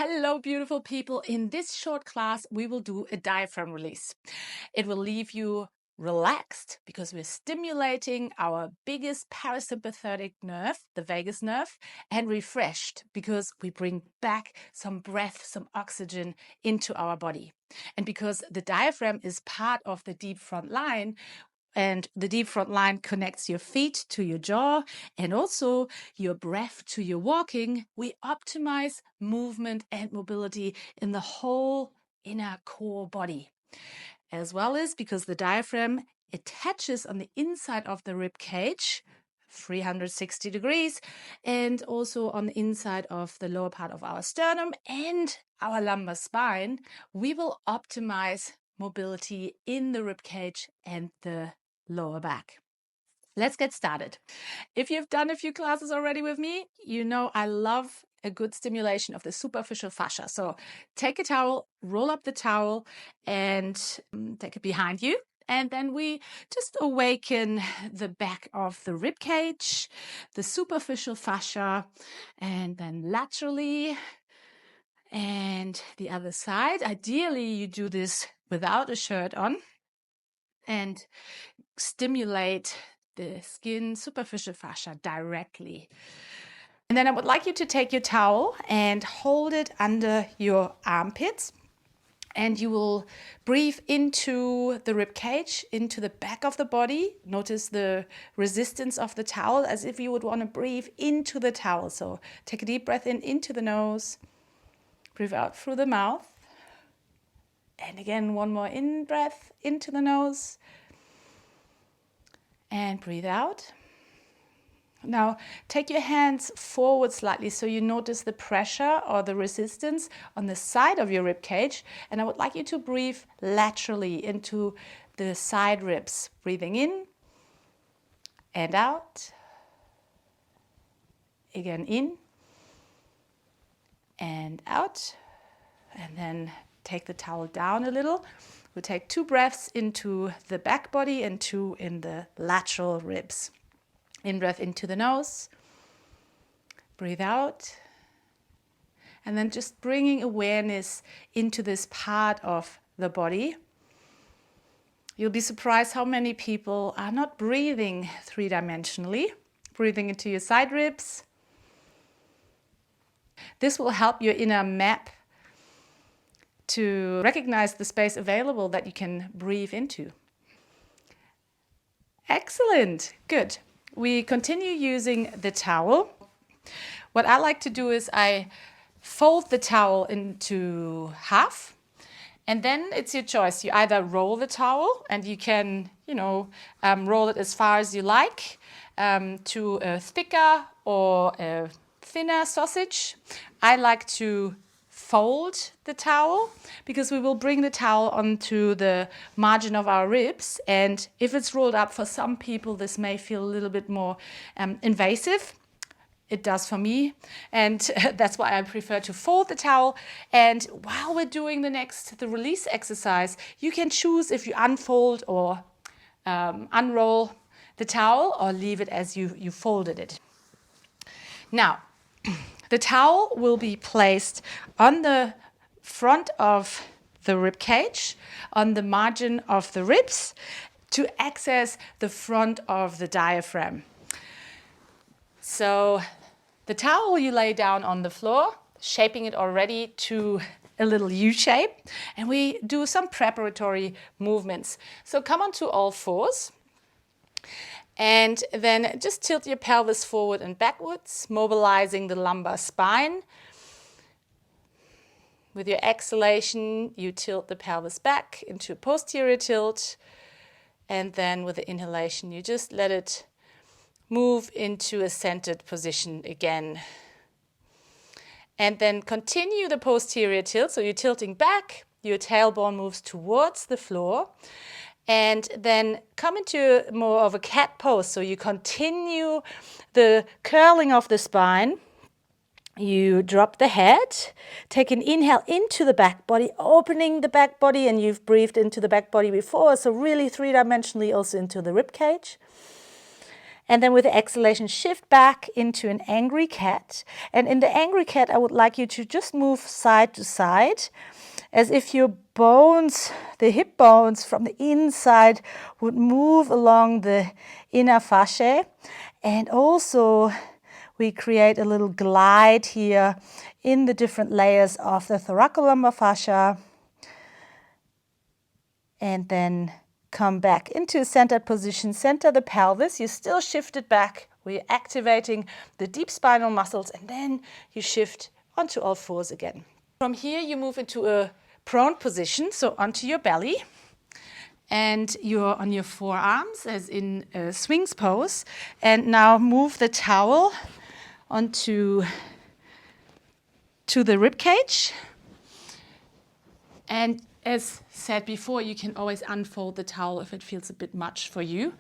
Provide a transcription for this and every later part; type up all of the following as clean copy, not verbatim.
Hello, beautiful people. In this short class, we will do a diaphragm release. It will leave you relaxed because we're stimulating our biggest parasympathetic nerve, the vagus nerve, and refreshed because we bring back some breath, some oxygen into our body. And because the diaphragm is part of the deep front line, and the deep front line connects your feet to your jaw and also your breath to your walking, we optimize movement and mobility in the whole inner core body. As well as because the diaphragm attaches on the inside of the rib cage, 360 degrees, and also on the inside of the lower part of our sternum and our lumbar spine, we will optimize mobility in the rib cage and the lower back. Let's get started. If you've done a few classes already with me, you know I love a good stimulation of the superficial fascia. So take a towel, roll up the towel, and take it behind you. And then we just awaken the back of the rib cage, the superficial fascia, and then laterally and the other side. Ideally, you do this without a shirt on and stimulate the skin superficial fascia directly. And then I would like you to take your towel and hold it under your armpits. And you will breathe into the rib cage, into the back of the body. Notice the resistance of the towel as if you would want to breathe into the towel. So take a deep breath in into the nose. Breathe out through the mouth. And again, one more in breath into the nose. And breathe out. Now, take your hands forward slightly so you notice the pressure or the resistance on the side of your rib cage. And I would like you to breathe laterally into the side ribs. Breathing in and out. Again, in and out. And then take the towel down a little. We'll take 2 breaths into the back body and 2 in the lateral ribs. In breath into the nose, breathe out, and then just bringing awareness into this part of the body. You'll be surprised how many people are not breathing 3-dimensionally, breathing into your side ribs. This will help your inner map to recognize the space available that you can breathe into. Excellent, good. We continue using the towel. What I like to do is I fold the towel into half, and then it's your choice. You either roll the towel, and you can, roll it as far as you like to a thicker or a thinner sausage. I like to fold the towel because we will bring the towel onto the margin of our ribs, and if it's rolled up, for some people this may feel a little bit more invasive. It does for me, and that's why I prefer to fold the towel. And while we're doing the release exercise, you can choose if you unfold or unroll the towel or leave it as you folded it. Now, the towel will be placed on the front of the rib cage, on the margin of the ribs, to access the front of the diaphragm. So the towel you lay down on the floor, shaping it already to a little U shape, and we do some preparatory movements. So come onto all fours. And then just tilt your pelvis forward and backwards, mobilizing the lumbar spine. With your exhalation, you tilt the pelvis back into a posterior tilt. And then with the inhalation, you just let it move into a centered position again. And then continue the posterior tilt. So you're tilting back, your tailbone moves towards the floor. And then come into more of a cat pose. So you continue the curling of the spine. You drop the head, take an inhale into the back body, opening the back body, and you've breathed into the back body before. So really 3-dimensionally also into the rib cage. And then with the exhalation, shift back into an angry cat. And in the angry cat, I would like you to just move side to side, as if your bones, the hip bones from the inside, would move along the inner fascia. And also we create a little glide here in the different layers of the thoracolumbar fascia. And then come back into centered position, center the pelvis. You still shift it back. We're activating the deep spinal muscles, and then you shift onto all fours again. From here, you move into a prone position, so onto your belly. And you're on your forearms, as in a swings pose. And now move the towel onto the rib cage. And as said before, you can always unfold the towel if it feels a bit much for you.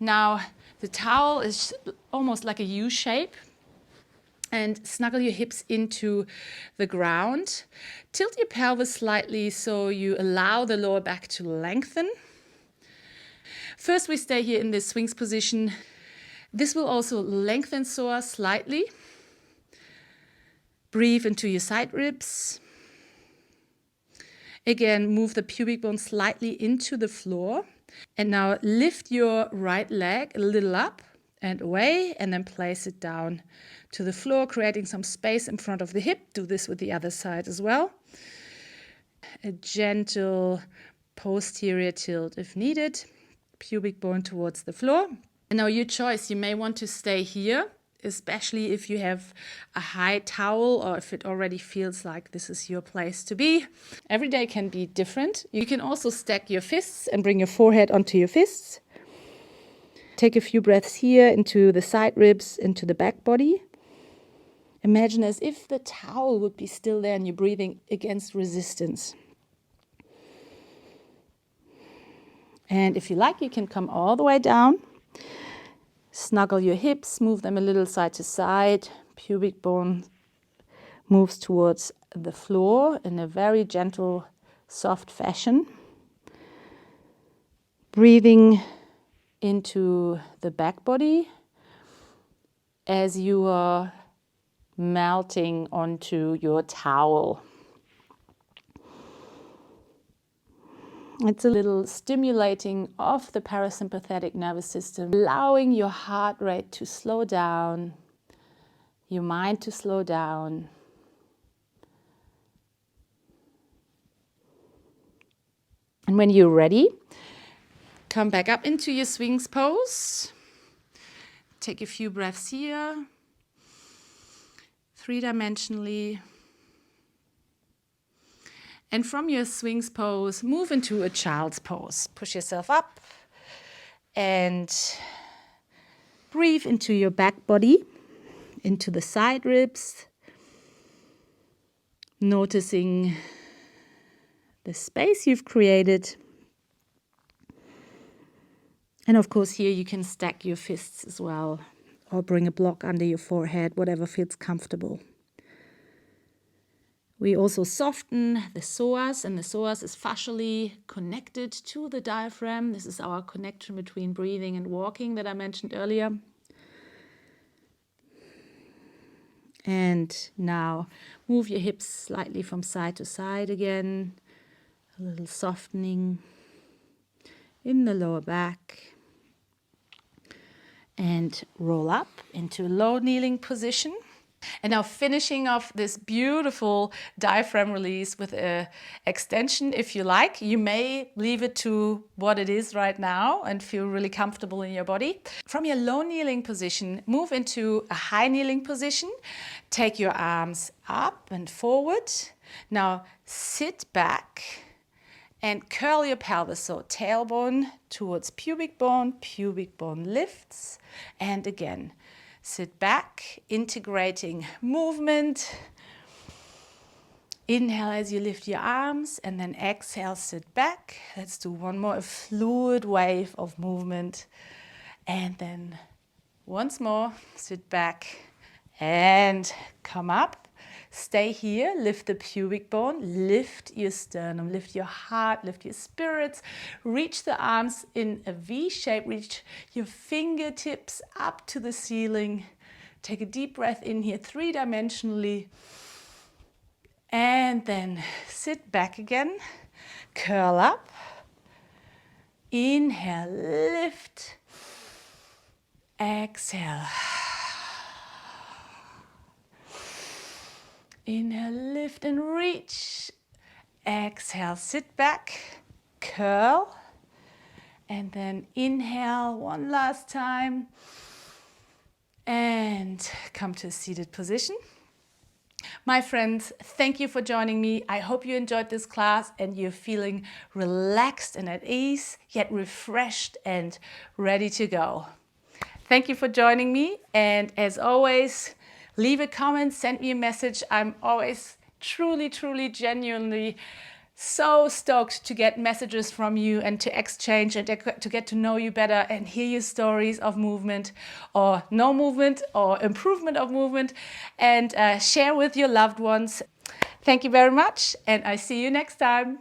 Now, the towel is almost like a U shape. And snuggle your hips into the ground. Tilt your pelvis slightly so you allow the lower back to lengthen. First, we stay here in this swings position. This will also lengthen psoas slightly. Breathe into your side ribs. Again, move the pubic bone slightly into the floor. And now lift your right leg a little up and away, and then place it down to the floor, creating some space in front of the hip. Do this with the other side as well. A gentle posterior tilt if needed. Pubic bone towards the floor. And now your choice. You may want to stay here, especially if you have a high towel or if it already feels like this is your place to be. Every day can be different. You can also stack your fists and bring your forehead onto your fists. Take a few breaths here into the side ribs, into the back body. Imagine as if the towel would be still there and you're breathing against resistance. And if you like, you can come all the way down. Snuggle your hips, move them a little side to side. Pubic bone moves towards the floor in a very gentle, soft fashion. Breathing into the back body as you are melting onto your towel. It's a little stimulating of the parasympathetic nervous system, allowing your heart rate to slow down, your mind to slow down. And when you're ready, come back up into your swings pose. Take a few breaths here, three-dimensionally. And from your swings pose, move into a child's pose. Push yourself up and breathe into your back body, into the side ribs, noticing the space you've created. And of course, here you can stack your fists as well, or bring a block under your forehead, whatever feels comfortable. We also soften the psoas, and the psoas is fascially connected to the diaphragm. This is our connection between breathing and walking that I mentioned earlier. And now move your hips slightly from side to side again. A little softening in the lower back. And roll up into a low kneeling position. And now finishing off this beautiful diaphragm release with an extension, if you like. You may leave it to what it is right now and feel really comfortable in your body. From your low kneeling position, move into a high kneeling position. Take your arms up and forward. Now sit back and curl your pelvis, so tailbone towards pubic bone lifts, and again, sit back, integrating movement. Inhale as you lift your arms, and then exhale, sit back. Let's do one more, a fluid wave of movement. And then once more, sit back and come up. Stay here, lift the pubic bone, lift your sternum, lift your heart, lift your spirits, reach the arms in a V shape, reach your fingertips up to the ceiling. Take a deep breath in here, three-dimensionally, and then sit back again, curl up, inhale, lift, exhale. Inhale, lift and reach. Exhale, sit back, curl. And then inhale one last time. And come to a seated position. My friends, thank you for joining me. I hope you enjoyed this class and you're feeling relaxed and at ease, yet refreshed and ready to go. Thank you for joining me. And as always, leave a comment, send me a message. I'm always truly, genuinely so stoked to get messages from you and to exchange and to get to know you better and hear your stories of movement or no movement or improvement of movement and share with your loved ones. Thank you very much, and I see you next time.